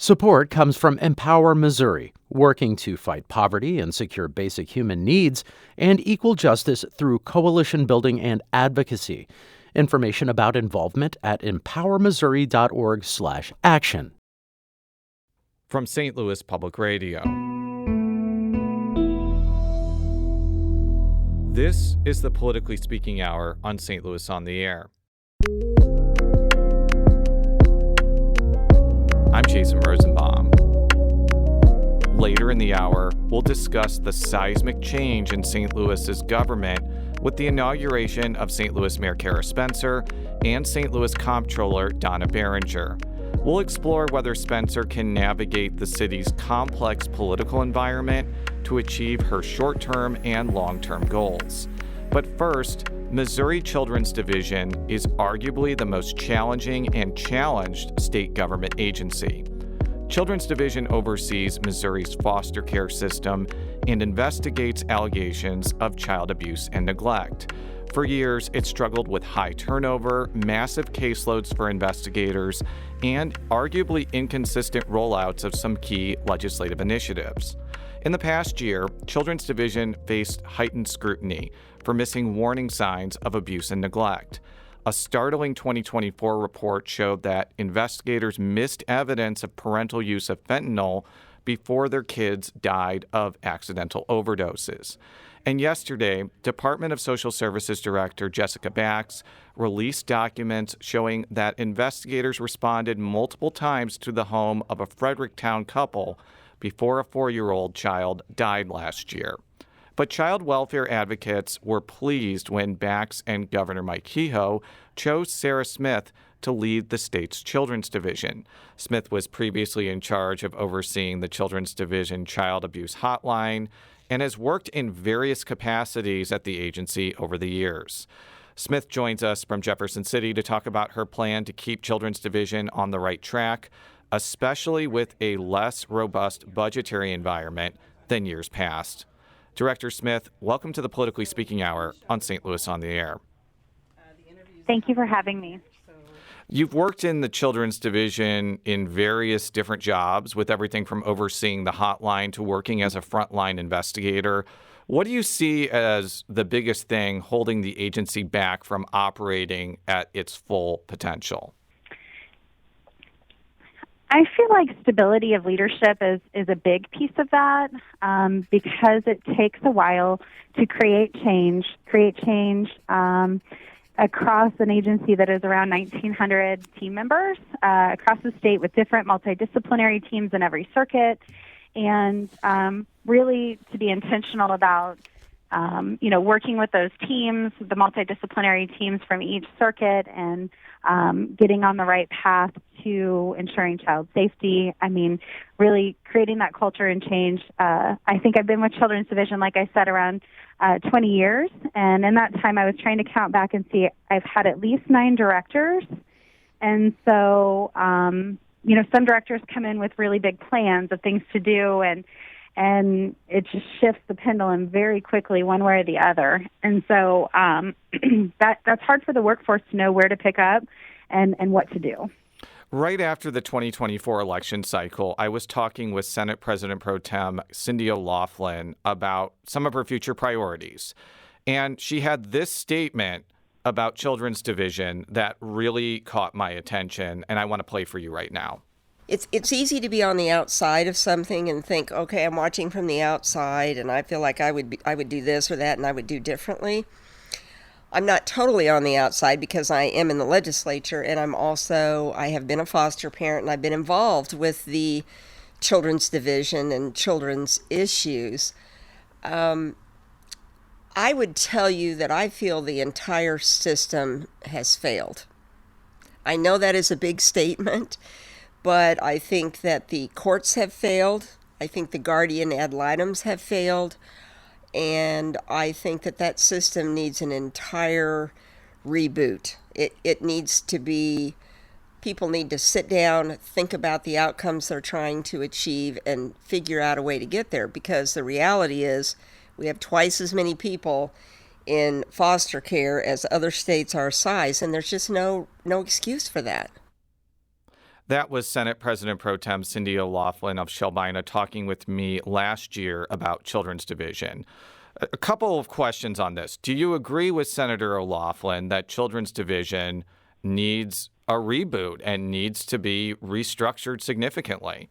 Support comes from Empower Missouri, working to fight poverty and secure basic human needs and equal justice through coalition building and advocacy. Information about involvement at empowermissouri.org/action. From St. Louis Public Radio. This is the Politically Speaking Hour on St. Louis on the Air. I'm Jason Rosenbaum. Later in the hour, we'll discuss the seismic change in St. Louis's government with the inauguration of St. Louis Mayor Cara Spencer and St. Louis Comptroller Donna Behringer. We'll explore whether Spencer can navigate the city's complex political environment to achieve her short-term and long-term goals. But first, Missouri Children's Division is arguably the most challenging and challenged state government agency. Children's Division oversees Missouri's foster care system and investigates allegations of child abuse and neglect. For years, it struggled with high turnover, massive caseloads for investigators, and arguably inconsistent rollouts of some key legislative initiatives. In the past year, Children's Division faced heightened scrutiny for missing warning signs of abuse and neglect. A startling 2024 report showed that investigators missed evidence of parental use of fentanyl before their kids died of accidental overdoses. And yesterday, Department of Social Services Director Jessica Bax released documents showing that investigators responded multiple times to the home of a Fredericktown couple before a 4-year-old child died last year. But child welfare advocates were pleased when Bax and Governor Mike Kehoe chose Sara Smith to lead the state's Children's Division. Smith was previously in charge of overseeing the Children's Division Child Abuse Hotline and has worked in various capacities at the agency over the years. Smith joins us from Jefferson City to talk about her plan to keep Children's Division on the right track, especially with a less robust budgetary environment than years past. Director Smith, welcome to the Politically Speaking Hour on St. Louis on the Air. Thank you for having me. You've worked in the Children's Division in various different jobs, with everything from overseeing the hotline to working as a frontline investigator. What do you see as the biggest thing holding the agency back from operating at its full potential? I feel like stability of leadership is a big piece of that because it takes a while to create change across an agency that is around 1,900 team members across the state with different multidisciplinary teams in every circuit, and really to be intentional about working with those teams, the multidisciplinary teams from each circuit, and getting on the right path to ensuring child safety. I mean, really creating that culture and change. I think I've been with Children's Division, like I said, around 20 years. And in that time, I was trying to count back and see I've had at least 9 directors. And so, some directors come in with really big plans of things to do, and it just shifts the pendulum very quickly one way or the other. And so that's hard for the workforce to know where to pick up and what to do. Right after the 2024 election cycle, I was talking with Senate President Pro Tem Cindy O'Laughlin about some of her future priorities. And she had this statement about Children's Division that really caught my attention, and I want to play for you right now. It's easy to be on the outside of something and think, okay, I'm watching from the outside, and I feel like I would do this or that, and I would do differently. I'm not totally on the outside because I am in the legislature, and I have been a foster parent, and I've been involved with the Children's Division and children's issues. I would tell you that I feel the entire system has failed. I know that is a big statement, but I think that the courts have failed. I think the guardian ad litems have failed. And I think that system needs an entire reboot. It needs to be, people need to sit down, think about the outcomes they're trying to achieve, and figure out a way to get there. Because the reality is we have twice as many people in foster care as other states our size, and there's just no excuse for that. That was Senate President Pro Tem Cindy O'Laughlin of Shelbina talking with me last year about Children's Division. A couple of questions on this. Do you agree with Senator O'Laughlin that Children's Division needs a reboot and needs to be restructured significantly?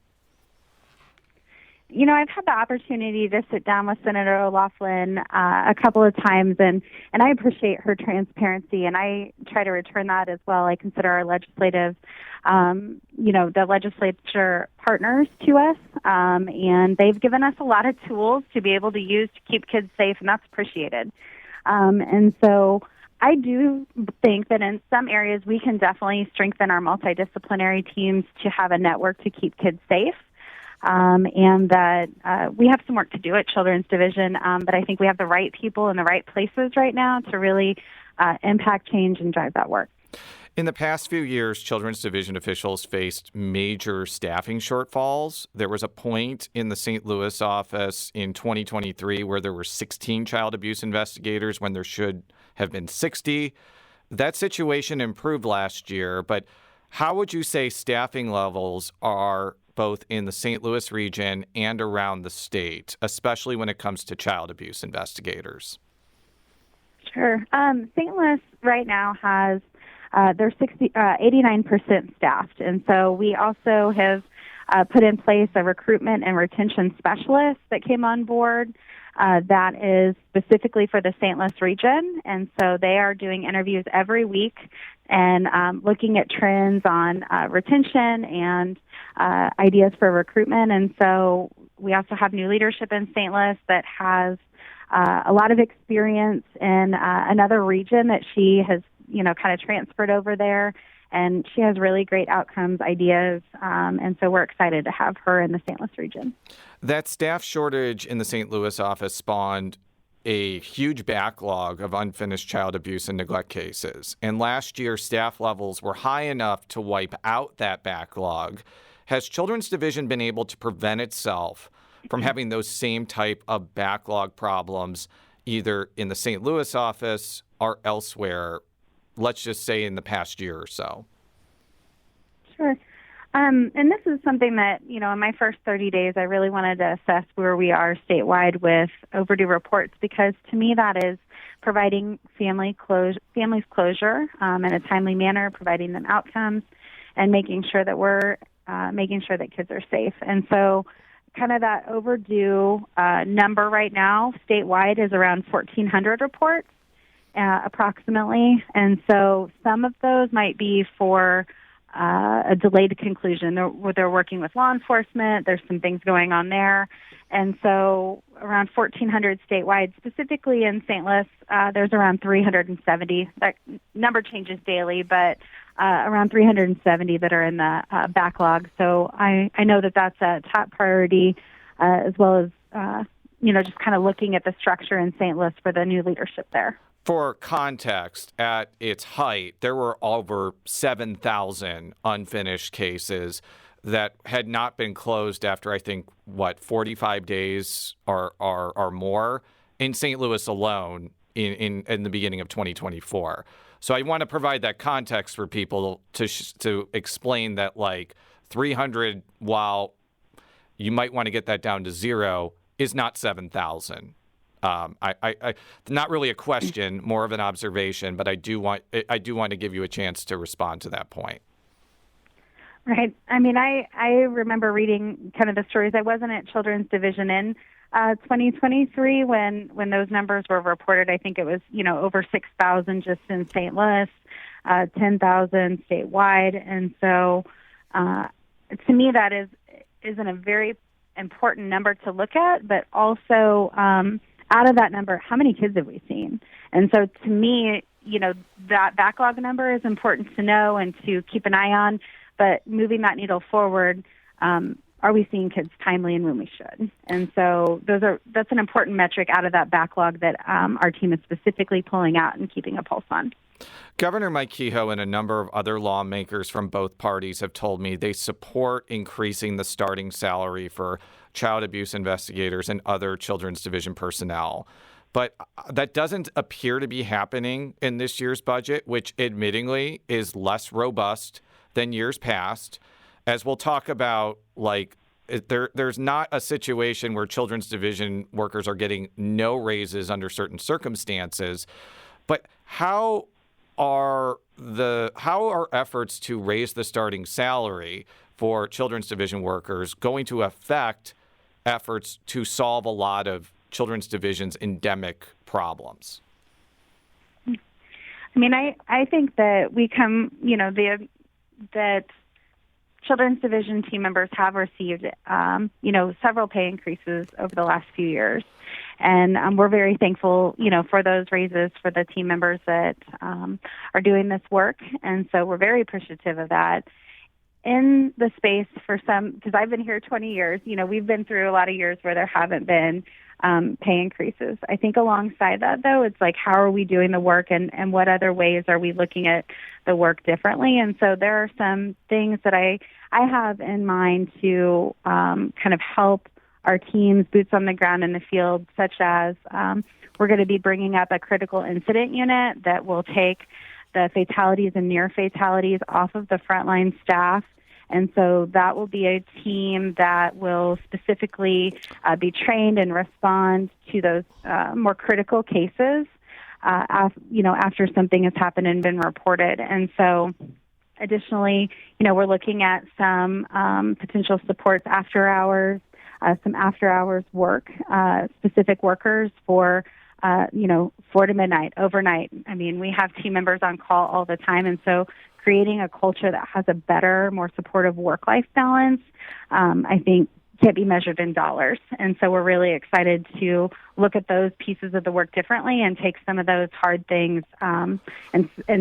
You know, I've had the opportunity to sit down with Senator O'Laughlin a couple of times, and I appreciate her transparency, and I try to return that as well. I consider our legislative, the legislature partners to us, and they've given us a lot of tools to be able to use to keep kids safe, and that's appreciated. And so I do think that in some areas we can definitely strengthen our multidisciplinary teams to have a network to keep kids safe. And that we have some work to do at Children's Division, but I think we have the right people in the right places right now to really impact change and drive that work. In the past few years, Children's Division officials faced major staffing shortfalls. There was a point in the St. Louis office in 2023 where there were 16 child abuse investigators when there should have been 60. That situation improved last year, but how would you say staffing levels are both in the St. Louis region and around the state, especially when it comes to child abuse investigators? Sure. St. Louis right now has they're 89% staffed, and so we also have put in place a recruitment and retention specialist that came on board that is specifically for the St. Louis region, and so they are doing interviews every week and looking at trends on retention and ideas for recruitment. And so we also have new leadership in St. Louis that has a lot of experience in another region that she has, kind of transferred over there. And she has really great outcomes, ideas, and so we're excited to have her in the St. Louis region. That staff shortage in the St. Louis office spawned a huge backlog of unfinished child abuse and neglect cases. And last year, staff levels were high enough to wipe out that backlog. Has Children's Division been able to prevent itself from having those same type of backlog problems either in the St. Louis office or elsewhere, let's just say in the past year or so? Sure. And this is something that, in my first 30 days, I really wanted to assess where we are statewide with overdue reports, because to me that is providing families closure in a timely manner, providing them outcomes, and making sure that we're making sure that kids are safe. And so kind of that overdue number right now statewide is around 1,400 reports approximately. And so some of those might be for a delayed conclusion. They're working with law enforcement. There's some things going on there. And so around 1,400 statewide, specifically in St. Louis, there's around 370. That number changes daily, but around 370 that are in the backlog. So I know that that's a top priority, as well as, just kind of looking at the structure in St. Louis for the new leadership there. For context, at its height, there were over 7,000 unfinished cases that had not been closed after, I think, 45 days or more in St. Louis alone in the beginning of 2024. So I want to provide that context for people to explain that, 300, while you might want to get that down to zero, is not 7,000. I not really a question, more of an observation, but I do want to give you a chance to respond to that point. Right. I mean, I remember reading kind of the stories. I wasn't at Children's Division in 2023 when those numbers were reported. I think it was, over 6,000 just in St. Louis, 10,000 statewide. And so to me, that isn't a very important number to look at, but also out of that number, how many kids have we seen? And so to me, that backlog number is important to know and to keep an eye on, but moving that needle forward, are we seeing kids timely and when we should? And so that's an important metric out of that backlog that our team is specifically pulling out and keeping a pulse on. Governor Mike Kehoe and a number of other lawmakers from both parties have told me they support increasing the starting salary for child abuse investigators and other Children's Division personnel. But that doesn't appear to be happening in this year's budget, which admittingly is less robust than years past. as we'll talk about, like, there's not a situation where children's division workers are getting no raises under certain circumstances, but how are efforts to raise the starting salary for children's division workers going to affect efforts to solve a lot of children's division's endemic problems? I mean, I think that that children's division team members have received, several pay increases over the last few years. And we're very thankful, for those raises for the team members that are doing this work. And so we're very appreciative of that. In the space for some, because I've been here 20 years, we've been through a lot of years where there haven't been pay increases. I think alongside that, though, it's like, how are we doing the work and what other ways are we looking at the work differently? And so there are some things that I have in mind to kind of help our teams, boots on the ground in the field, such as we're going to be bringing up a critical incident unit that will take the fatalities and near fatalities off of the frontline staff. And so that will be a team that will specifically be trained and respond to those more critical cases, after something has happened and been reported. And so additionally, we're looking at some potential supports after hours, some after hours work, specific workers for 4 to midnight, overnight. I mean, we have team members on call all the time. And so creating a culture that has a better, more supportive work-life balance, I think, can't be measured in dollars. And so we're really excited to look at those pieces of the work differently and take some of those hard things and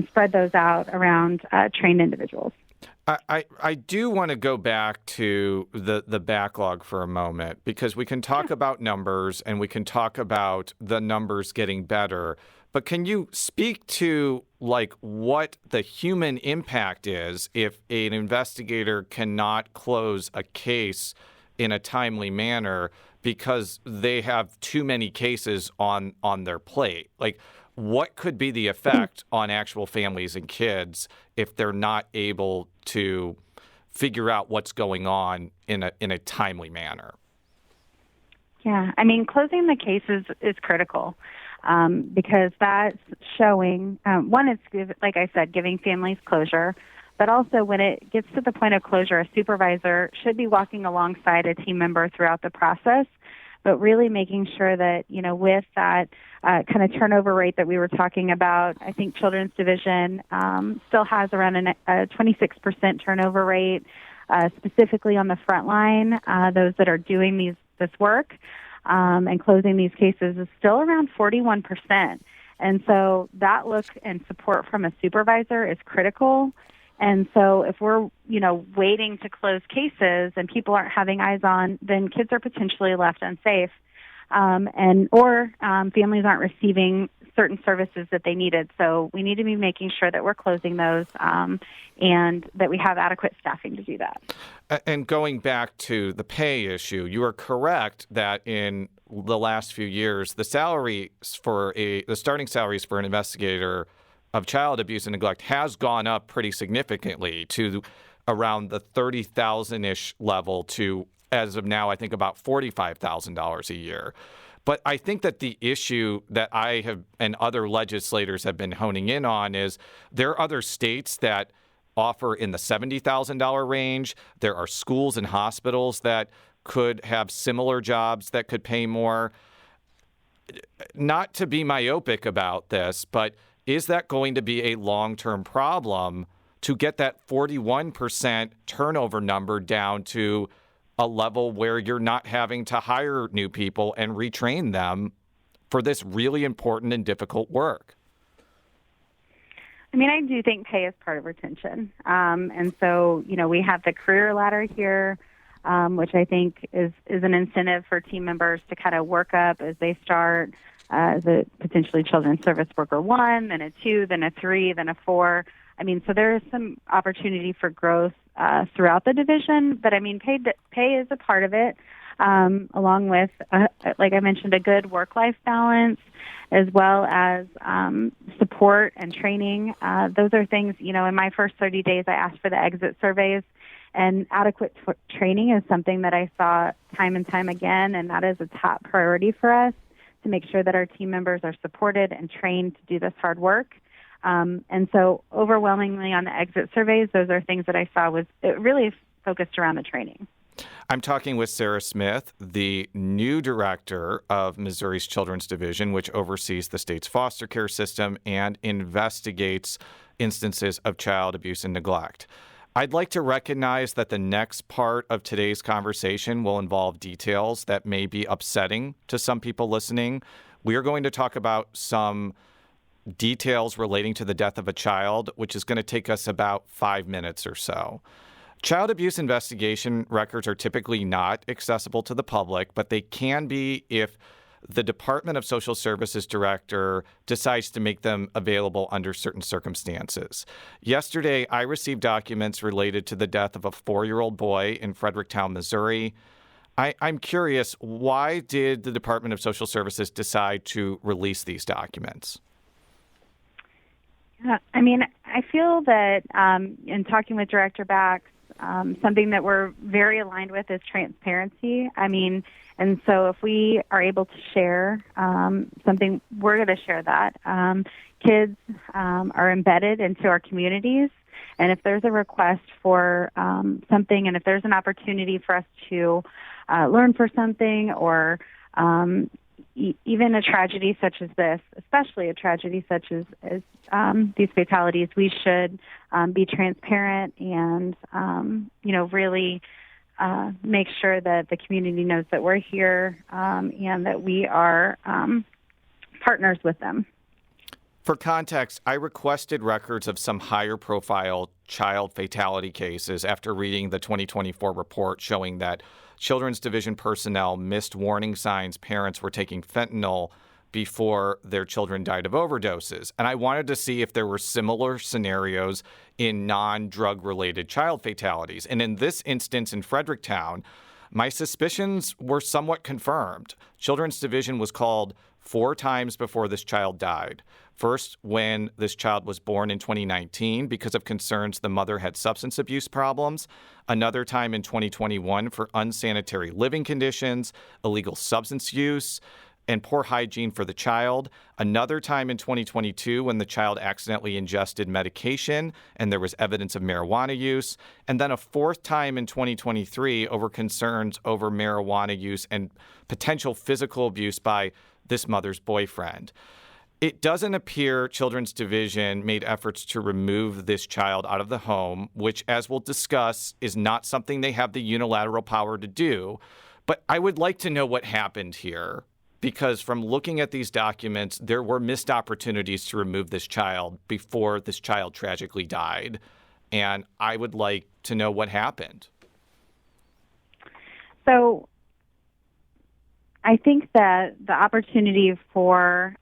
spread those out around trained individuals. I do want to go back to the backlog for a moment, because we can talk about numbers and we can talk about the numbers getting better. But can you speak to, like, what the human impact is if an investigator cannot close a case in a timely manner because they have too many cases on their plate? Like, what could be the effect on actual families and kids if they're not able to figure out what's going on in a timely manner? Yeah, I mean, closing the cases is critical. Because that's showing, one, it's, like I said, giving families closure, but also when it gets to the point of closure, a supervisor should be walking alongside a team member throughout the process, but really making sure that, with that kind of turnover rate that we were talking about, I think Children's Division still has around a 26% turnover rate, specifically on the front line, those that are doing this work. And closing these cases is still around 41%. And so that look and support from a supervisor is critical. And so if we're, waiting to close cases and people aren't having eyes on, then kids are potentially left unsafe, or families aren't receiving certain services that they needed. So we need to be making sure that we're closing those and that we have adequate staffing to do that. And going back to the pay issue, you are correct that in the last few years, the starting salaries for an investigator of child abuse and neglect has gone up pretty significantly to around the $30,000-ish level to, as of now, I think about $45,000 a year. But I think that the issue that I have and other legislators have been honing in on is there are other states that offer in the $70,000 range. There are schools and hospitals that could have similar jobs that could pay more. Not to be myopic about this, but is that going to be a long-term problem to get that 41% turnover number down to a level where you're not having to hire new people and retrain them for this really important and difficult work? I mean, I do think pay is part of retention. And so, we have the career ladder here, which I think is an incentive for team members to kind of work up as they start as a potentially children's service worker 1, then a 2, then a 3, then a 4. I mean, so there is some opportunity for growth throughout the division, but I mean, pay is a part of it, along with, like I mentioned, a good work-life balance, as well as support and training. Those are things, in my first 30 days, I asked for the exit surveys, And adequate training is something that I saw time and time again, and that is a top priority for us to make sure that our team members are supported and trained to do this hard work. And so overwhelmingly on the exit surveys, those are things that I saw was it really focused around the training. I'm talking with Sara Smith, the new director of Missouri's Children's Division, which oversees the state's foster care system and investigates instances of child abuse and neglect. I'd like to recognize that the next part of today's conversation will involve details that may be upsetting to some people listening. We are going to talk about some details relating to the death of a child, which is going to take us about 5 minutes or so. Child abuse investigation records are typically not accessible to the public, but they can be if the Department of Social Services director decides to make them available under certain circumstances. Yesterday, I received documents related to the death of a 4-year-old boy in Fredericktown, Missouri. I'm curious, why did the Department of Social Services decide to release these documents? I feel that in talking with Director Bax, something that we're very aligned with is transparency. And so if we are able to share something, we're going to share that. Kids are embedded into our communities, and if there's a request for something, and if there's an opportunity for us to learn for something, or even a tragedy such as this, especially a tragedy such as these fatalities, we should be transparent and, really make sure that the community knows that we're here and that we are partners with them. For context, I requested records of some higher-profile child fatality cases after reading the 2024 report showing that Children's Division personnel missed warning signs parents were taking fentanyl before their children died of overdoses. And I wanted to see if there were similar scenarios in non-drug-related child fatalities. And in this instance in Fredericktown, my suspicions were somewhat confirmed. Children's Division was called 4 times before this child died. First, when this child was born in 2019 because of concerns the mother had substance abuse problems. Another time in 2021 for unsanitary living conditions, illegal substance use, and poor hygiene for the child. Another time in 2022 when the child accidentally ingested medication and there was evidence of marijuana use. And then a 4th time in 2023 over concerns over marijuana use and potential physical abuse by this mother's boyfriend. It doesn't appear Children's Division made efforts to remove this child out of the home, which, as we'll discuss, is not something they have the unilateral power to do. But I would like to know what happened here, because from looking at these documents, there were missed opportunities to remove this child before this child tragically died. And I would like to know what happened. So I think that the opportunity for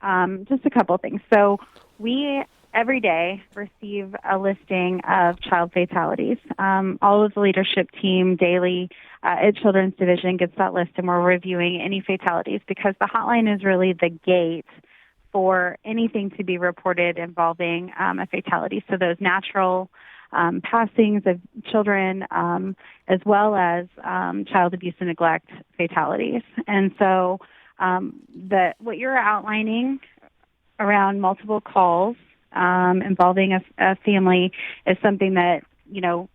just a couple things. So we every day receive a listing of child fatalities. All of the leadership team daily at Children's Division gets that list, and we're reviewing any fatalities because the hotline is really the gate for anything to be reported involving a fatality. So those natural passings of children, as well as child abuse and neglect fatalities. And so what you're outlining around multiple calls involving a family is something that,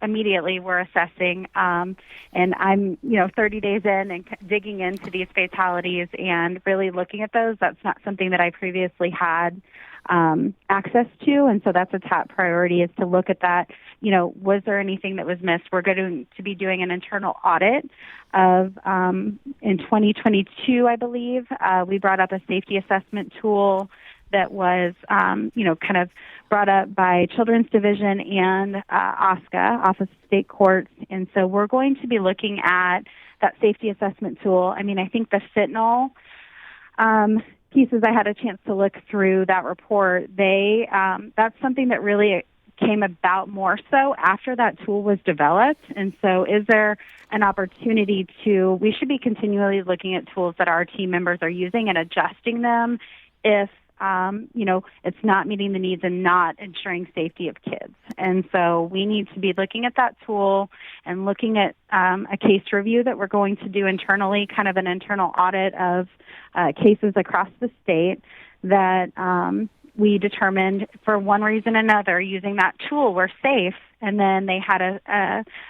immediately we're assessing. And I'm, 30 days in and digging into these fatalities and really looking at those. That's not something that I previously had access to. And so that's a top priority, is to look at that. Was there anything that was missed? We're going to be doing an internal audit of, in 2022, I believe, we brought up a safety assessment tool that was, kind of brought up by Children's Division and OSCA, Office of State Courts. And so we're going to be looking at that safety assessment tool. I think the fentanyl pieces, I had a chance to look through that report. That's something that really came about more so after that tool was developed. And so is there an opportunity we should be continually looking at tools that our team members are using and adjusting them if it's not meeting the needs and not ensuring safety of kids. And so we need to be looking at that tool and looking at a case review that we're going to do internally, kind of an internal audit of cases across the state that we determined for one reason or another using that tool were safe, and then they had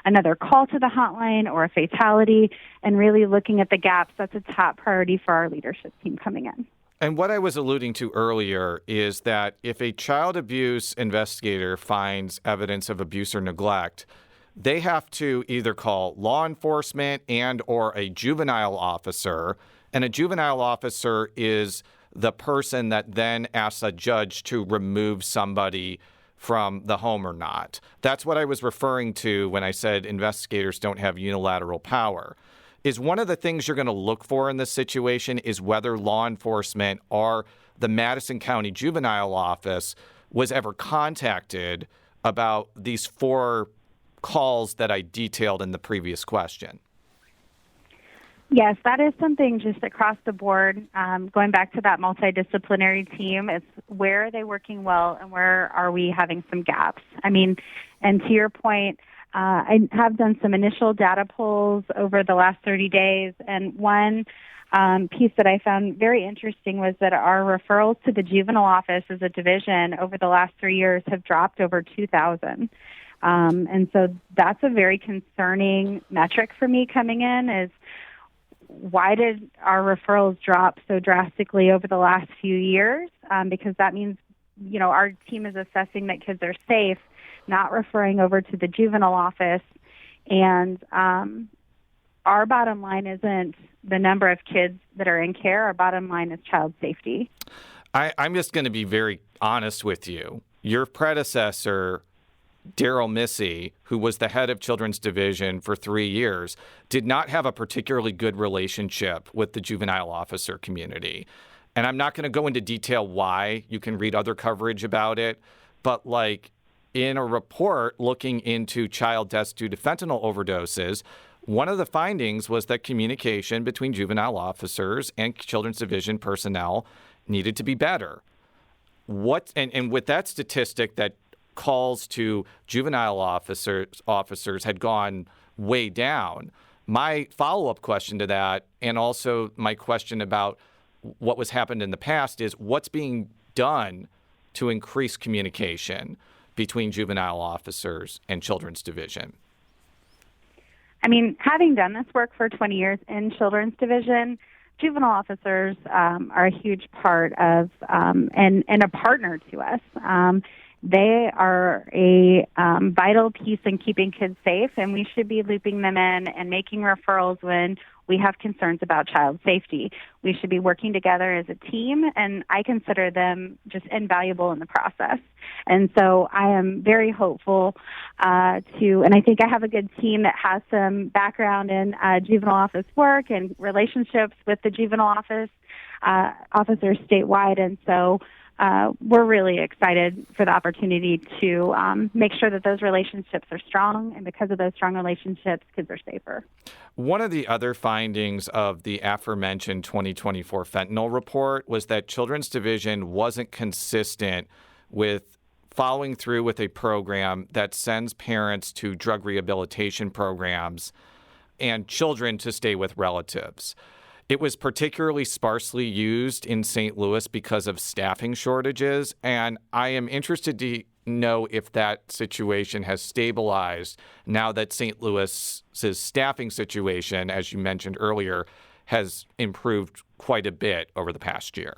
another call to the hotline or a fatality, and really looking at the gaps. That's a top priority for our leadership team coming in. And what I was alluding to earlier is that if a child abuse investigator finds evidence of abuse or neglect, they have to either call law enforcement and or a juvenile officer, and a juvenile officer is the person that then asks a judge to remove somebody from the home or not. That's what I was referring to when I said investigators don't have unilateral power. Is one of the things you're going to look for in this situation is whether law enforcement or the Madison County Juvenile Office was ever contacted about these 4 calls that I detailed in the previous question. Yes, that is something just across the board. Going back to that multidisciplinary team, it's where are they working well and where are we having some gaps? I mean, and to your point, I have done some initial data polls over the last 30 days, and one piece that I found very interesting was that our referrals to the juvenile office as a division over the last 3 years have dropped over 2,000. And so that's a very concerning metric for me coming in is why did our referrals drop so drastically over the last few years? Because that means, our team is assessing that kids are safe, not referring over to the juvenile office. And our bottom line isn't the number of kids that are in care. Our bottom line is child safety. I'm just going to be very honest with you. Your predecessor, Daryl Missy, who was the head of Children's Division for 3 years, did not have a particularly good relationship with the juvenile officer community. And I'm not going to go into detail why. You can read other coverage about it. But in a report looking into child deaths due to fentanyl overdoses, one of the findings was that communication between juvenile officers and Children's Division personnel needed to be better. And with that statistic that calls to juvenile officers had gone way down, my follow-up question to that, and also my question about what was happened in the past, is what's being done to increase communication between juvenile officers and Children's Division? I mean, having done this work for 20 years in Children's Division, juvenile officers are a huge part of and a partner to us. They are a vital piece in keeping kids safe, and we should be looping them in and making referrals when we have concerns about child safety. We should be working together as a team, and I consider them just invaluable in the process. And so I am very hopeful and I think I have a good team that has some background in juvenile office work and relationships with the juvenile office officers statewide, and so we're really excited for the opportunity to make sure that those relationships are strong, and because of those strong relationships, kids are safer. One of the other findings of the aforementioned 2024 fentanyl report was that Children's Division wasn't consistent with following through with a program that sends parents to drug rehabilitation programs and children to stay with relatives. It was particularly sparsely used in St. Louis because of staffing shortages, and I am interested to know if that situation has stabilized now that St. Louis's staffing situation, as you mentioned earlier, has improved quite a bit over the past year.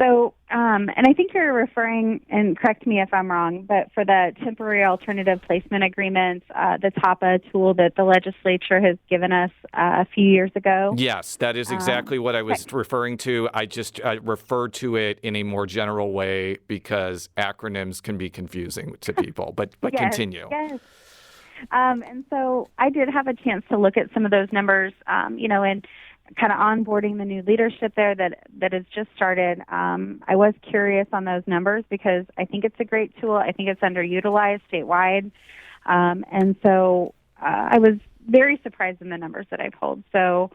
So, and I think you're referring, and correct me if I'm wrong, but for the temporary alternative placement agreements, the TAPA tool that the legislature has given us a few years ago. Yes, that is exactly what I was referring to. I just referred to it in a more general way because acronyms can be confusing to people, but Yes, continue. Yes. And so I did have a chance to look at some of those numbers, and kind of onboarding the new leadership there that has just started. I was curious on those numbers because I think it's a great tool. I think it's underutilized statewide. And so I was very surprised in the numbers that I pulled. So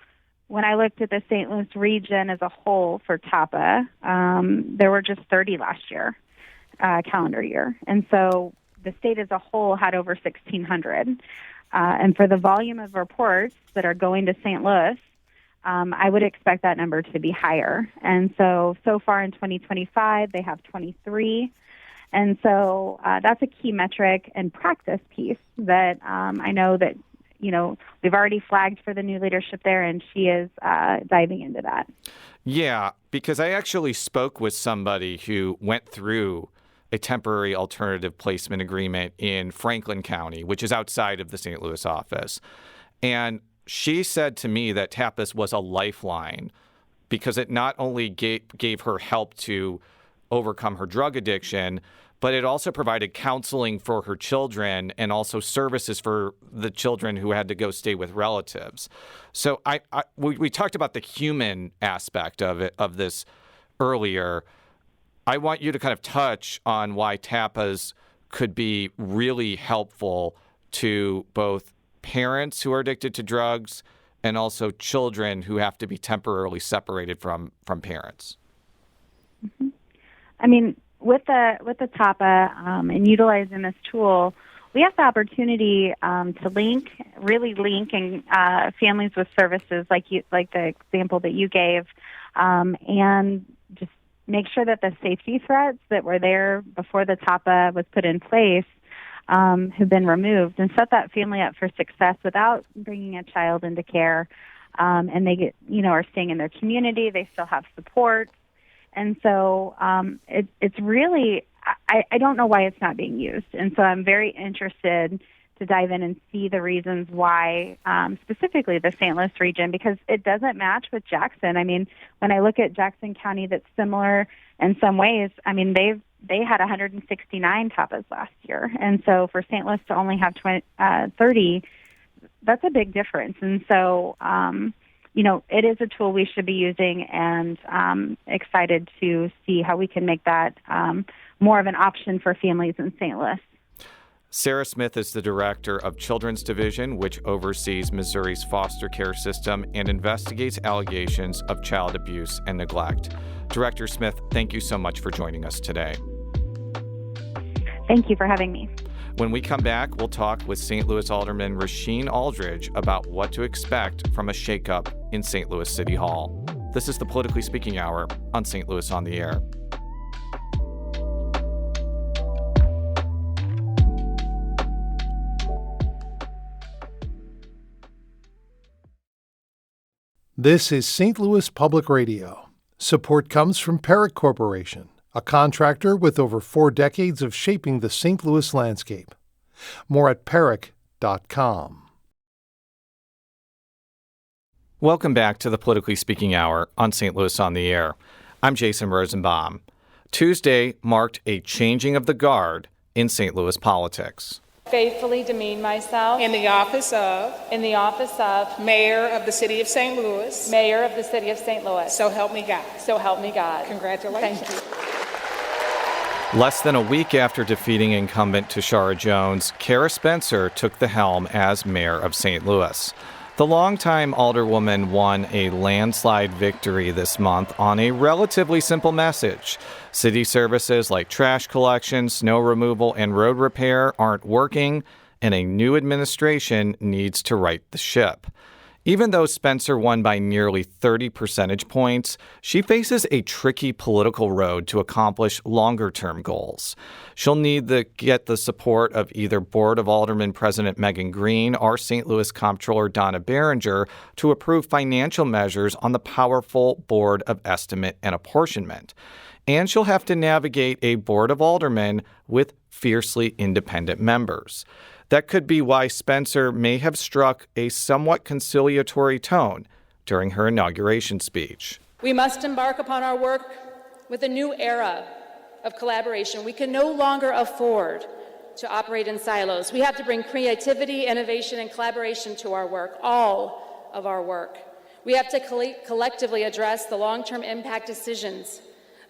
when I looked at the St. Louis region as a whole for TAPA, there were just 30 last year, calendar year. And so the state as a whole had over 1,600. And for the volume of reports that are going to St. Louis, I would expect that number to be higher. And so far in 2025, they have 23. And so that's a key metric and practice piece that I know that, we've already flagged for the new leadership there, and she is diving into that. Yeah, because I actually spoke with somebody who went through a temporary alternative placement agreement in Franklin County, which is outside of the St. Louis office. And she said to me that TAPAS was a lifeline because it not only gave her help to overcome her drug addiction, but it also provided counseling for her children and also services for the children who had to go stay with relatives. So we talked about the human aspect of this earlier. I want you to kind of touch on why TAPAs could be really helpful to both parents who are addicted to drugs and also children who have to be temporarily separated from parents. Mm-hmm. I mean, with the TAPA and utilizing this tool, we have the opportunity to really link families with services like the example that you gave, and just make sure that the safety threats that were there before the TAPA was put in place have been removed, and set that family up for success without bringing a child into care. And they are staying in their community. They still have support. And so it's really, I don't know why it's not being used. And so I'm very interested to dive in and see the reasons why, specifically the St. Louis region, because it doesn't match with Jackson. I mean, when I look at Jackson County, that's similar in some ways. I mean, they had 169 TAPAs last year. And so for St. Louis to only have 30, that's a big difference. And so, it is a tool we should be using, and excited to see how we can make that more of an option for families in St. Louis. Sara Smith is the director of Children's Division, which oversees Missouri's foster care system and investigates allegations of child abuse and neglect. Director Smith, thank you so much for joining us today. Thank you for having me. When we come back, we'll talk with St. Louis Alderman Rasheen Aldridge about what to expect from a shakeup in St. Louis City Hall. This is the Politically Speaking Hour on St. Louis on the Air. This is St. Louis Public Radio. Support comes from Perrick Corporation, a contractor with over 4 decades of shaping the St. Louis landscape. More at perrick.com. Welcome back to the Politically Speaking Hour on St. Louis on the Air. I'm Jason Rosenbaum. Tuesday marked a changing of the guard in St. Louis politics. Faithfully demean myself in the office of Mayor of the City of St. Louis. Mayor of the City of St. Louis. So help me God. So help me God. Congratulations. Thank you. Less than a week after defeating incumbent Sara Jones, Cara Spencer took the helm as mayor of St. Louis. The longtime alderwoman won a landslide victory this month on a relatively simple message. City services like trash collection, snow removal, and road repair aren't working, and a new administration needs to right the ship. Even though Spencer won by nearly 30 percentage points, she faces a tricky political road to accomplish longer-term goals. She'll need to get the support of either Board of Aldermen President Megan Green or St. Louis Comptroller Donna Behringer to approve financial measures on the powerful Board of Estimate and Apportionment. And she'll have to navigate a Board of Aldermen with fiercely independent members. That could be why Spencer may have struck a somewhat conciliatory tone during her inauguration speech. We must embark upon our work with a new era of collaboration. We can no longer afford to operate in silos. We have to bring creativity, innovation, and collaboration to our work, all of our work. We have to collectively address the long-term impact decisions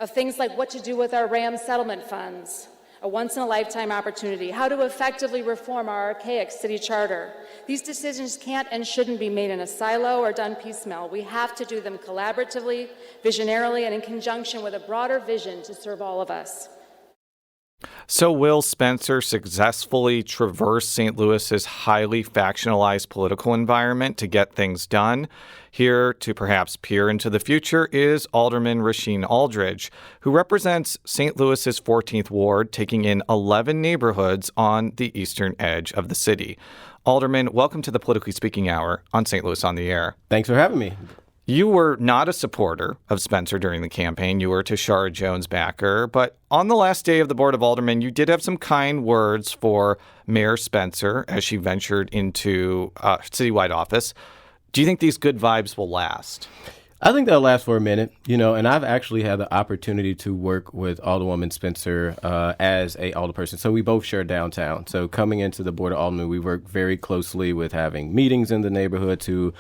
of things like what to do with our RAM settlement funds, a once-in-a-lifetime opportunity, how to effectively reform our archaic city charter. These decisions can't and shouldn't be made in a silo or done piecemeal. We have to do them collaboratively, visionarily, and in conjunction with a broader vision to serve all of us. So will Spencer successfully traverse St. Louis's highly factionalized political environment to get things done? Here to perhaps peer into the future is Alderman Rasheen Aldridge, who represents St. Louis's 14th Ward, taking in 11 neighborhoods on the eastern edge of the city. Alderman, welcome to the Politically Speaking Hour on St. Louis on the Air. Thanks for having me. You were not a supporter of Spencer during the campaign. You were a Tashara Jones backer. But on the last day of the Board of Aldermen, you did have some kind words for Mayor Spencer as she ventured into citywide office. Do you think these good vibes will last? I think they'll last for a minute, and I've actually had the opportunity to work with Alderwoman Spencer as a alderperson. So we both share downtown. So coming into the Board of Aldermen, we work very closely with having meetings in the neighborhood to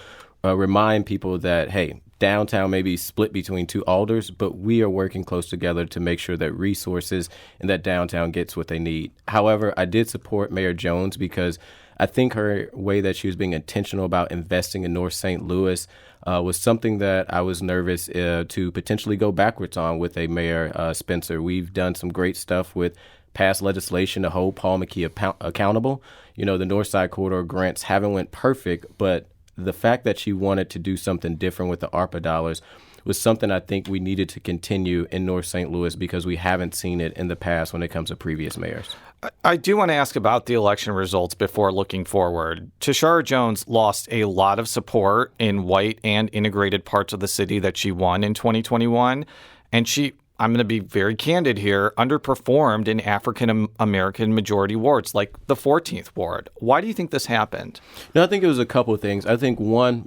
remind people that, hey, downtown may be split between two alders, but we are working close together to make sure that resources in that downtown gets what they need. However, I did support Mayor Jones because I think her way that she was being intentional about investing in North St. Louis was something that I was nervous to potentially go backwards on with a Mayor Spencer. We've done some great stuff with past legislation to hold Paul McKee accountable. The North Side Corridor grants haven't went perfect, but the fact that she wanted to do something different with the ARPA dollars was something I think we needed to continue in North St. Louis because we haven't seen it in the past when it comes to previous mayors. I do want to ask about the election results before looking forward. Tashara Jones lost a lot of support in white and integrated parts of the city that she won in 2021, and she, I'm going to be very candid here, underperformed in African-American majority wards like the 14th Ward. Why do you think this happened? No, I think it was a couple of things. I think one,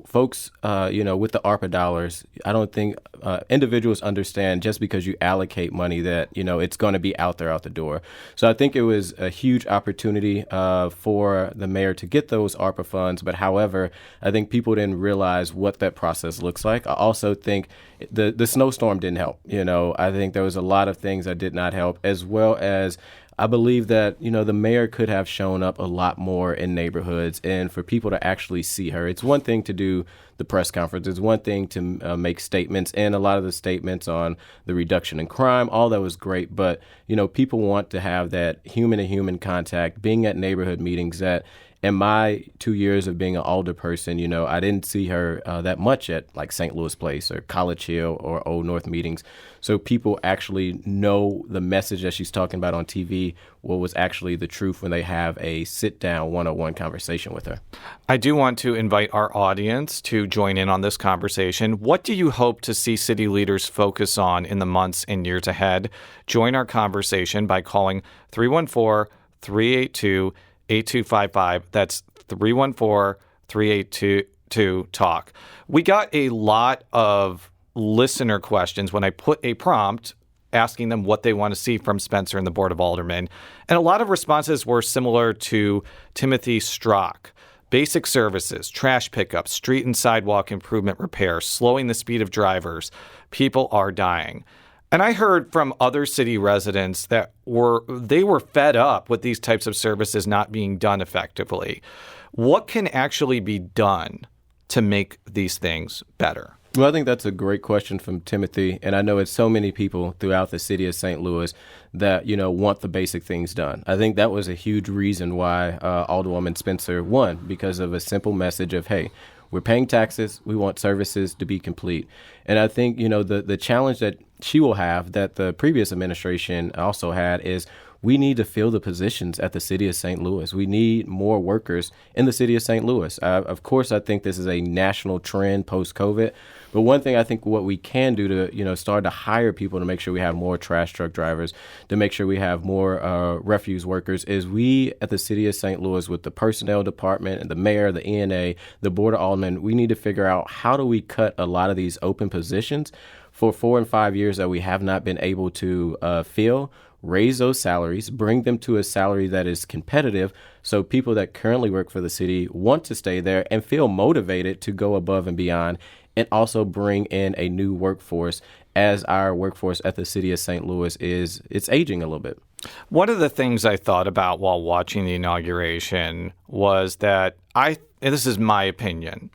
folks, with the ARPA dollars, I don't think individuals understand just because you allocate money that, it's going to be out the door. So I think it was a huge opportunity for the mayor to get those ARPA funds. But however, I think people didn't realize what that process looks like. I also think the snowstorm didn't help. I think there was a lot of things that did not help, as well as I believe that, the mayor could have shown up a lot more in neighborhoods and for people to actually see her. It's one thing to do the press conference. It's one thing to make statements, and a lot of the statements on the reduction in crime, all that was great. But, people want to have that human-to-human contact, being at neighborhood meetings that in my 2 years of being an alder person, I didn't see her that much at like St. Louis Place or College Hill or Old North meetings. So people actually know the message that she's talking about on TV, what was actually the truth when they have a sit-down one-on-one conversation with her. I do want to invite our audience to join in on this conversation. What do you hope to see city leaders focus on in the months and years ahead? Join our conversation by calling 314-382-8255. That's 314-382-TALK. We got a lot of listener questions when I put a prompt asking them what they want to see from Spencer and the Board of Aldermen. And a lot of responses were similar to Timothy Strzok. Basic services, trash pickup, street and sidewalk improvement repairs, slowing the speed of drivers. People are dying. And I heard from other city residents that they were fed up with these types of services not being done effectively. What can actually be done to make these things better? Well, I think that's a great question from Timothy. And I know it's so many people throughout the city of St. Louis that, want the basic things done. I think that was a huge reason why Alderwoman Spencer won, because of a simple message of, hey, we're paying taxes. We want services to be complete. And I think, the challenge that she will have that the previous administration also had is we need to fill the positions at the city of St. Louis. We need more workers in the city of St. Louis. Of course, I think this is a national trend post-COVID. But one thing I think what we can do to, start to hire people to make sure we have more trash truck drivers, to make sure we have more refuse workers, is we at the city of St. Louis with the personnel department and the mayor, the ENA, the Board of Aldermen, we need to figure out how do we cut a lot of these open positions for 4 and 5 years that we have not been able to fill, raise those salaries, bring them to a salary that is competitive so people that currently work for the city want to stay there and feel motivated to go above and beyond, and also bring in a new workforce as our workforce at the city of St. Louis it's aging a little bit. One of the things I thought about while watching the inauguration was that and this is my opinion,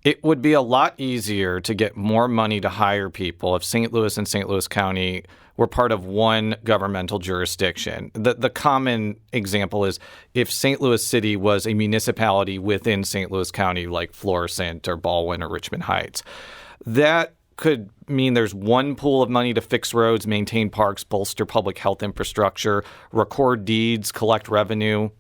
it would be a lot easier to get more money to hire people if St. Louis and St. Louis County were part of one governmental jurisdiction. The common example is if St. Louis City was a municipality within St. Louis County, like Florissant or Baldwin or Richmond Heights. That could mean there's one pool of money to fix roads, maintain parks, bolster public health infrastructure, record deeds, collect revenue.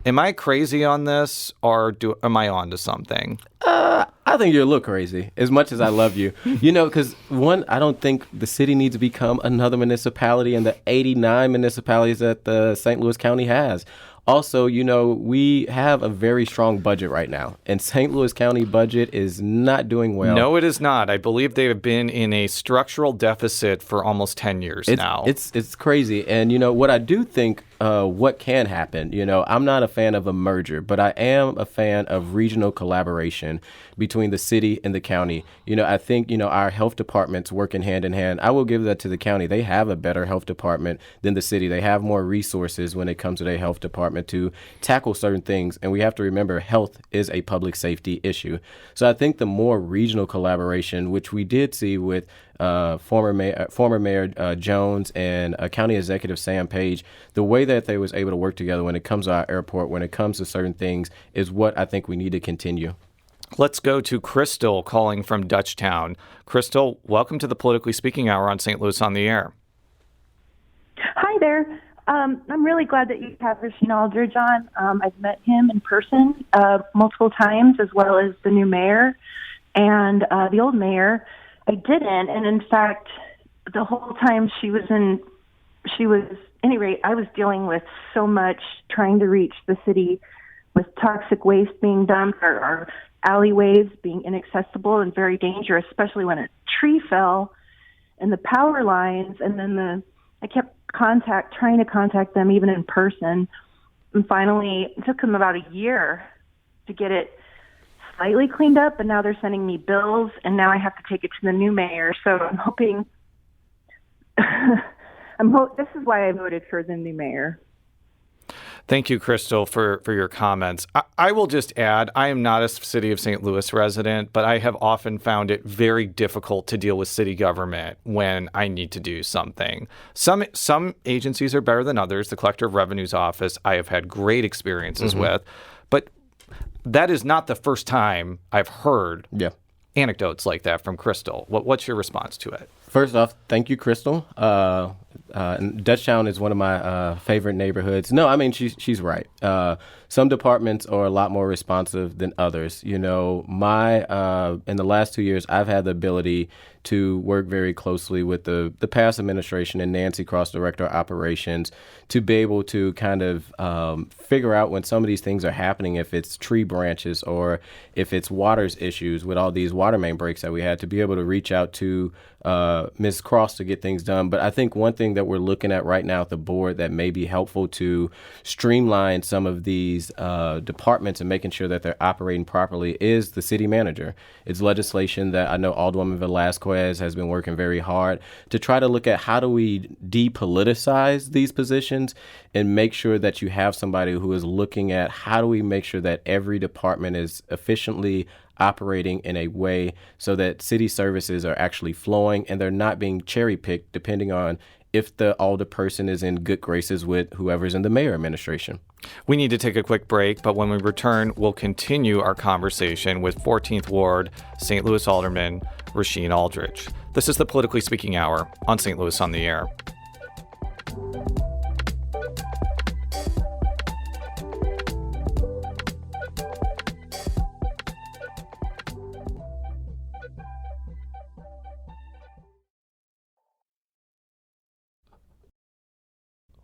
Am I crazy on this, or am I on to something? I think you're a little crazy, as much as I love you. Because one, I don't think the city needs to become another municipality in the 89 municipalities that the St. Louis County has. Also, we have a very strong budget right now, and St. Louis County budget is not doing well. No, it is not. I believe they have been in a structural deficit for almost 10 years now. It's crazy. And, what I do think what can happen, I'm not a fan of a merger, but I am a fan of regional collaboration between the city and the county. I think, our health departments working hand in hand. I will give that to the county. They have a better health department than the city. They have more resources when it comes to their health department to tackle certain things. And we have to remember health is a public safety issue. So I think the more regional collaboration, which we did see with former Mayor Jones and County Executive Sam Page, the way that they was able to work together when it comes to our airport, when it comes to certain things, is what I think we need to continue. Let's go to Crystal calling from Dutchtown. Crystal, welcome to the Politically Speaking Hour on St. Louis on the Air. Hi there. I'm really glad that you have Rasheen Aldridge on. I've met him in person multiple times, as well as the new mayor and the old mayor. I didn't, and in fact, the whole time I was dealing with so much trying to reach the city with toxic waste being dumped or alleyways being inaccessible and very dangerous, especially when a tree fell and the power lines, and then I kept trying to contact them even in person, and finally it took them about a year to get it slightly cleaned up, and now they're sending me bills, and now I have to take it to the new mayor. So I'm hoping this is why I voted for the new mayor. Thank you, Crystal, for your comments. I will just add, I am not a City of St. Louis resident, but I have often found it very difficult to deal with city government when I need to do something. Some agencies are better than others. The Collector of Revenue's office I have had great experiences with, but that is not the first time I've heard anecdotes like that from Crystal. What's your response to it? First off, thank you, Crystal. Dutchtown is one of my favorite neighborhoods. No, I mean, she's right. Some departments are a lot more responsive than others. In the last 2 years, I've had the ability to work very closely with the past administration and Nancy Cross, Director of Operations, to be able to kind of figure out when some of these things are happening, if it's tree branches or if it's water's issues with all these water main breaks that we had, to be able to reach out to Ms. Cross to get things done. But I think one thing that we're looking at right now at the board that may be helpful to streamline some of these departments and making sure that they're operating properly is the city manager. It's legislation that I know Alderwoman Velasquez has been working very hard to try to look at how do we depoliticize these positions and make sure that you have somebody who is looking at how do we make sure that every department is efficiently operating in a way so that city services are actually flowing and they're not being cherry-picked depending on if the alderperson is in good graces with whoever's in the mayor administration. We need to take a quick break, but when we return, we'll continue our conversation with 14th Ward St. Louis Alderman Rasheen Aldridge. This is the Politically Speaking Hour on St. Louis on the Air.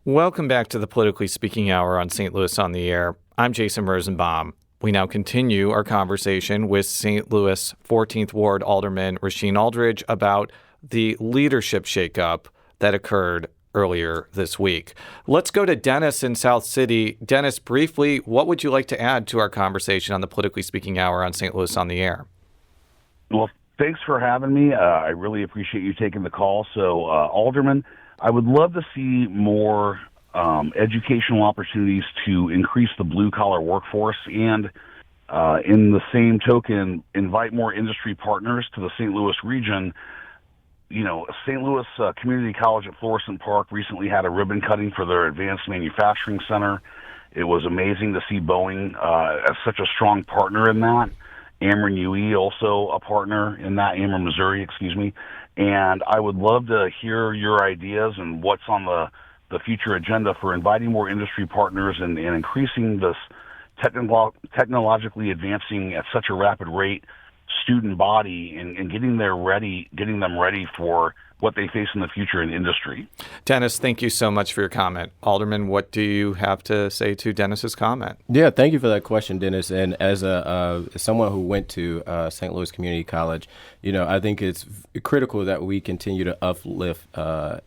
Welcome back to the Politically Speaking Hour on St. Louis on the Air. I'm Jason Rosenbaum. We now continue our conversation with St. Louis 14th Ward Alderman Rasheen Aldridge about the leadership shakeup that occurred earlier this week. Let's go to Dennis in South City. Dennis, briefly, what would you like to add to our conversation on the Politically Speaking Hour on St. Louis on the Air? Well, thanks for having me. I really appreciate you taking the call. So, Alderman, I would love to see more educational opportunities to increase the blue-collar workforce and, in the same token, invite more industry partners to the St. Louis region. You know, St. Louis Community College at Florissant Park recently had a ribbon cutting for their advanced manufacturing center. It was amazing to see Boeing as such a strong partner in that. Ameren UE also a partner in that, Ameren Missouri, excuse me. And I would love to hear your ideas and what's on the future agenda for inviting more industry partners and increasing this technologically advancing at such a rapid rate student body and getting them ready for what they face in the future in industry. Dennis, thank you so much for your comment. Alderman, what do you have to say to Dennis's comment? Yeah, thank you for that question, Dennis. And as someone who went to St. Louis Community College, you know, I think it's critical that we continue to uplift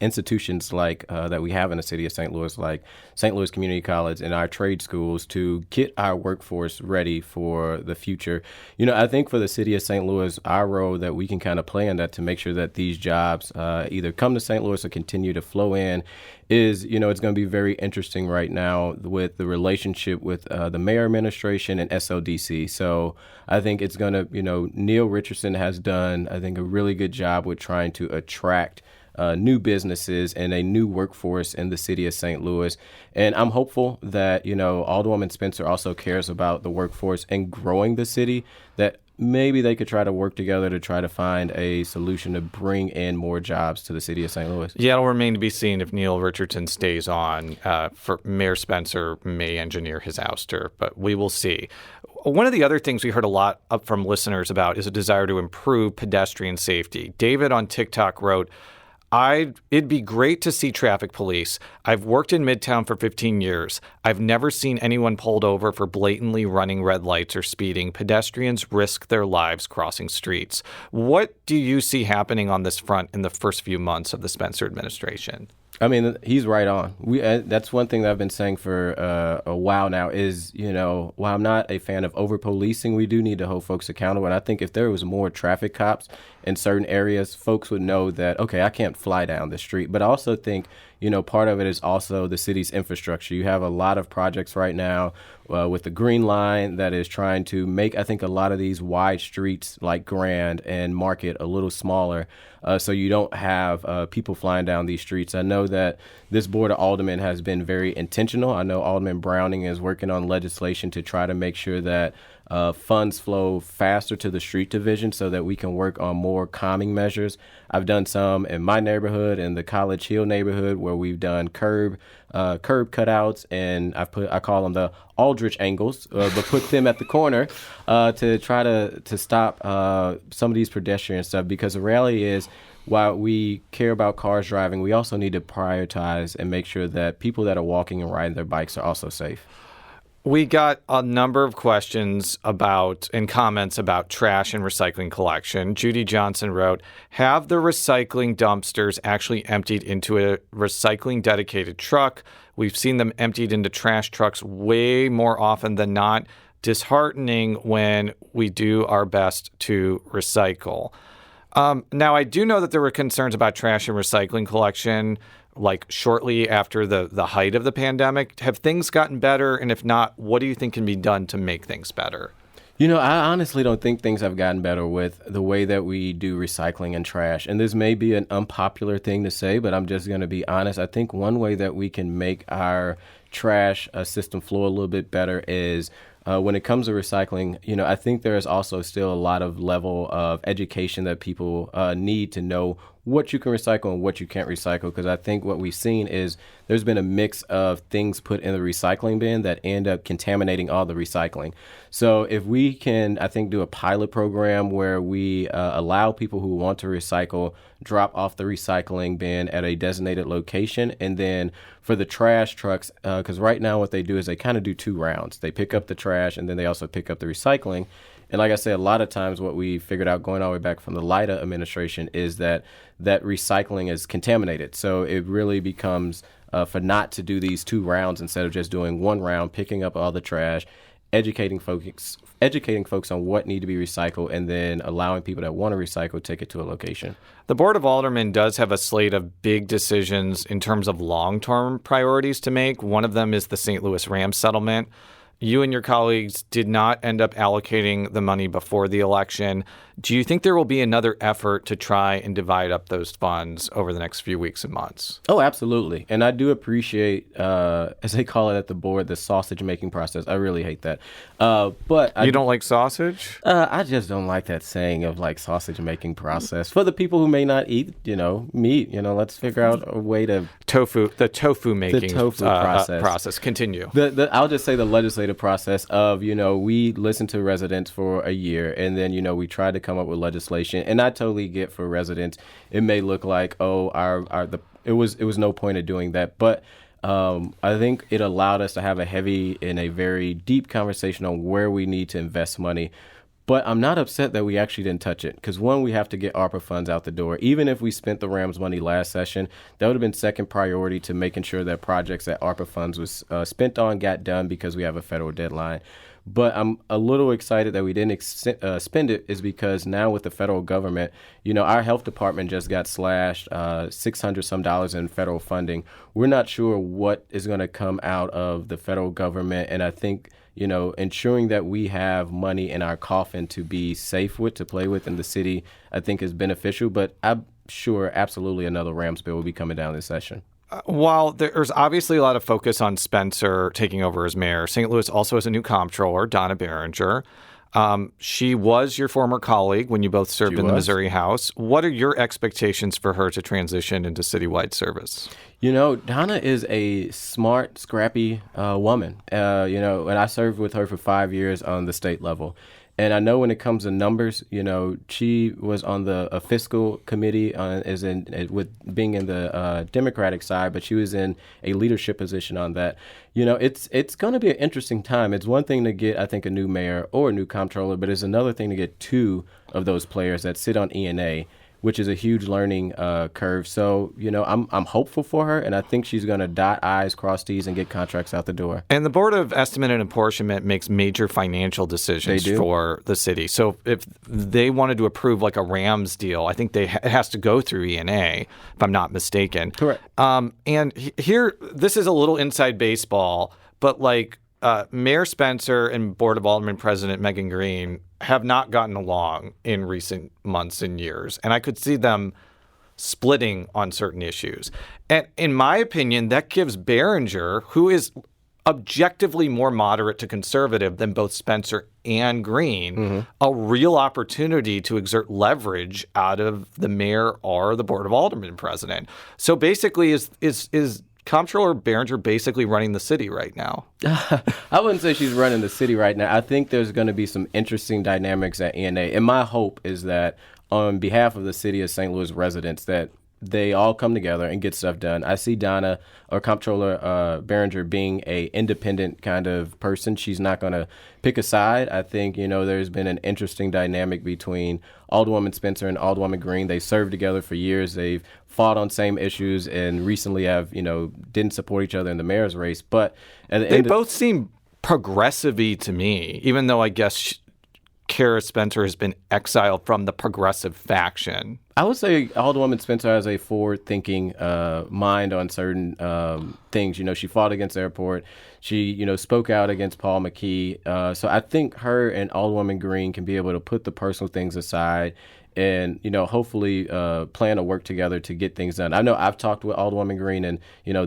institutions like that we have in the city of St. Louis, like St. Louis Community College and our trade schools, to get our workforce ready for the future. You know, I think for the city of St. Louis, our role that we can kind of play in that to make sure that these jobs either come to St. Louis or continue to flow in is, you know, it's going to be very interesting right now with the relationship with the mayor administration and SLDC. So I think it's going to, you know, Neil Richardson has done, I think, a really good job with trying to attract new businesses and a new workforce in the city of St. Louis. And I'm hopeful that, you know, Alderwoman Spencer also cares about the workforce and growing the city, that maybe they could try to work together to try to find a solution to bring in more jobs to the city of St. Louis. Yeah, it'll remain to be seen if Neil Richardson stays on. For Mayor Spencer may engineer his ouster, but we will see. One of the other things we heard a lot up from listeners about is a desire to improve pedestrian safety. David on TikTok wrote, it'd be great to see traffic police. I've worked in Midtown for 15 years. I've never seen anyone pulled over for blatantly running red lights or speeding. Pedestrians risk their lives crossing streets. What do you see happening on this front in the first few months of the Spencer administration? I mean, he's right on. That's one thing that I've been saying for a while now is, you know, while I'm not a fan of over-policing, we do need to hold folks accountable. And I think if there was more traffic cops in certain areas, folks would know that, okay, I can't fly down the street. But I also think, you know, part of it is also the city's infrastructure. You have a lot of projects right now with the Green Line that is trying to make, I think, a lot of these wide streets like Grand and Market a little smaller, so you don't have people flying down these streets. I know that this Board of Aldermen has been very intentional. I know Alderman Browning is working on legislation to try to make sure that funds flow faster to the street division so that we can work on more calming measures. I've done some in my neighborhood, in the College Hill neighborhood, where we've done curb cutouts, and I call them the Aldridge angles, but put them at the corner to try to stop some of these pedestrian stuff, because the reality is, while we care about cars driving, we also need to prioritize and make sure that people that are walking and riding their bikes are also safe. We got a number of questions about and comments about trash and recycling collection. Judy Johnson wrote, have the recycling dumpsters actually emptied into a recycling dedicated truck? We've seen them emptied into trash trucks way more often than not. Disheartening when we do our best to recycle. Now, I do know that there were concerns about trash and recycling collection like shortly after the height of the pandemic. Have things gotten better? And if not, what do you think can be done to make things better? You know, I honestly don't think things have gotten better with the way that we do recycling and trash. And this may be an unpopular thing to say, but I'm just going to be honest. I think one way that we can make our trash system flow a little bit better is when it comes to recycling, you know, I think there is also still a lot of level of education that people need to know what you can recycle and what you can't recycle. Because I think what we've seen is there's been a mix of things put in the recycling bin that end up contaminating all the recycling. So if we can, I think, do a pilot program where we allow people who want to recycle drop off the recycling bin at a designated location, and then for the trash trucks, because right now what they do is they kind of do two rounds. They pick up the trash and then they also pick up the recycling. And like I said, a lot of times what we figured out going all the way back from the LIDA administration is that recycling is contaminated. So it really becomes for not to do these two rounds instead of just doing one round, picking up all the trash educating folks on what need to be recycled, and then allowing people that want to recycle take it to a location. The Board of Aldermen does have a slate of big decisions in terms of long-term priorities to make. One of them is the St. Louis Rams settlement. You and your colleagues did not end up allocating the money before the election. Do you think there will be another effort to try and divide up those funds over the next few weeks and months? Oh, absolutely. And I do appreciate, as they call it at the board, the sausage-making process. I really hate that. But you don't like sausage? I just don't like that saying of like sausage-making process. For the people who may not eat, meat, let's figure out a way to... The tofu making process. Continue. I'll just say the legislative process of, we listened to residents for a year, and then, we tried to come up with legislation. And I totally get for residents, it may look like, it was no point of doing that. But I think it allowed us to have a heavy and a very deep conversation on where we need to invest money. But I'm not upset that we actually didn't touch it, because one, we have to get ARPA funds out the door. Even if we spent the Rams money last session, that would have been second priority to making sure that projects that ARPA funds was spent on got done, because we have a federal deadline. But I'm a little excited that we didn't spend it, is because now with the federal government, our health department just got slashed $600 some in federal funding. We're not sure what is going to come out of the federal government, and I think ensuring that we have money in our coffin to be safe with, to play with in the city, I think is beneficial. But I'm sure absolutely another Rams bill will be coming down this session. While there's obviously a lot of focus on Spencer taking over as mayor, St. Louis also has a new comptroller, Donna Behringer. She was your former colleague when you both served in the Missouri House. What are your expectations for her to transition into citywide service? Donna is a smart, scrappy woman. And I served with her for 5 years on the state level. And I know when it comes to numbers, she was on the fiscal committee with being in the Democratic side, but she was in a leadership position on that. It's going to be an interesting time. It's one thing to get, I think, a new mayor or a new comptroller, but it's another thing to get two of those players that sit on E&A, which is a huge learning curve. So, I'm hopeful for her, and I think she's going to dot I's, cross T's, and get contracts out the door. And the Board of Estimate and Apportionment makes major financial decisions for the city. So if they wanted to approve like a Rams deal, I think it has to go through E&A, if I'm not mistaken. Correct. And here, this is a little inside baseball, but Mayor Spencer and Board of Aldermen President Megan Green have not gotten along in recent months and years. And I could see them splitting on certain issues. And in my opinion, that gives Behringer, who is objectively more moderate to conservative than both Spencer and Green, a real opportunity to exert leverage out of the mayor or the Board of Aldermen president. So basically, is Comptroller Behringer basically running the city right now? I wouldn't say she's running the city right now. I think there's going to be some interesting dynamics at ENA. And my hope is that on behalf of the city of St. Louis residents, that they all come together and get stuff done. I see Donna, or Comptroller Behringer, being a independent kind of person. She's not going to pick a side. I think, there's been an interesting dynamic between Alderwoman Spencer and Alderwoman Green. They served together for years. They've fought on same issues and recently have, didn't support each other in the mayor's race. But they both seem progressive-y to me, even though I guess Cara Spencer has been exiled from the progressive faction. I would say Alderwoman Spencer has a forward-thinking mind on certain things. She fought against the airport. She, spoke out against Paul McKee. So I think her and Alderwoman Green can be able to put the personal things aside and, hopefully plan to work together to get things done. I know I've talked with Alderwoman Green, and,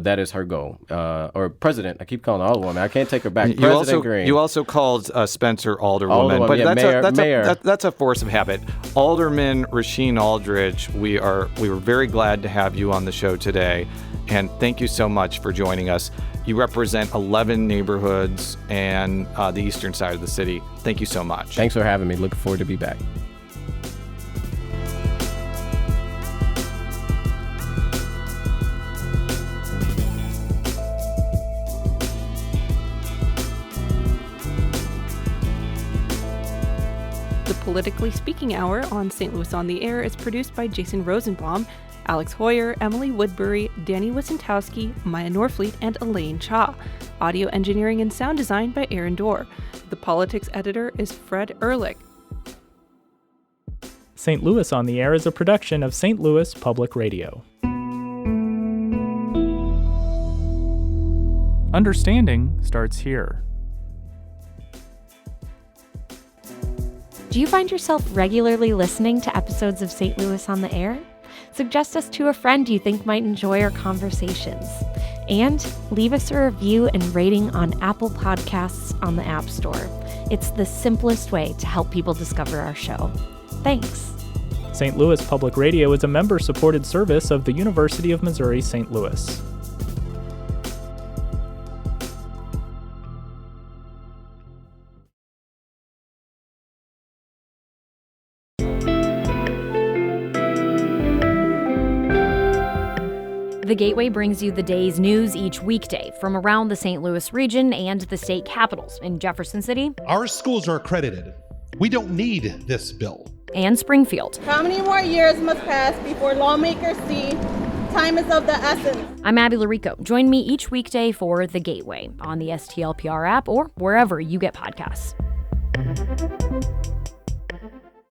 that is her goal. Or President. I keep calling her Alderwoman. I can't take her back. President Green. You also called Spencer Alderwoman. But yeah, that's a force of habit. Alderman Rasheen Aldridge, we were very glad to have you on the show today. And thank you so much for joining us. You represent 11 neighborhoods and the eastern side of the city. Thank you so much. Thanks for having me. Looking forward to be back. The Politically Speaking Hour on St. Louis on the Air is produced by Jason Rosenbaum. Alex Hoyer, Emily Woodbury, Danny Wissentowski, Maya Norfleet, and Elaine Cha. Audio engineering and sound design by Aaron Dorr. The politics editor is Fred Ehrlich. St. Louis on the Air is a production of St. Louis Public Radio. Understanding starts here. Do you find yourself regularly listening to episodes of St. Louis on the Air? Suggest us to a friend you think might enjoy our conversations. And leave us a review and rating on Apple Podcasts on the App Store. It's the simplest way to help people discover our show. Thanks. St. Louis Public Radio is a member-supported service of the University of Missouri St. Louis. The Gateway brings you the day's news each weekday from around the St. Louis region and the state capitals in Jefferson City. Our schools are accredited. We don't need this bill. And Springfield. How many more years must pass before lawmakers see time is of the essence? I'm Abby Larico. Join me each weekday for The Gateway on the STLPR app or wherever you get podcasts.